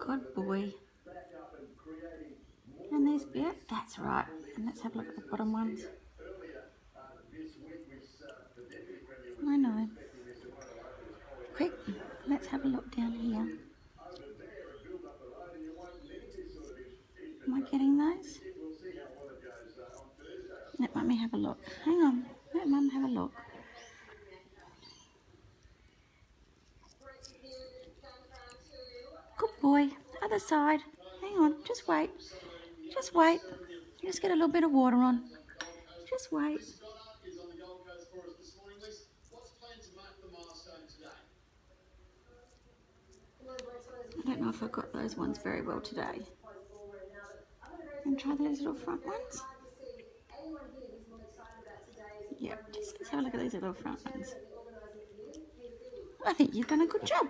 Good boy. And these, yeah, that's right. And let's have a look at the bottom ones. I know. Quick, let's have a look down here. Am I getting those? Let Mummy have a look. Hang on. Let Mum have a look. Good boy. Other side. Hang on. Just wait. Just wait. Just get a little bit of water on. Just wait. I don't know if I got those ones very well today. And try those little front ones. Yep, just let's have a look at these little front ones. I think you've done a good job.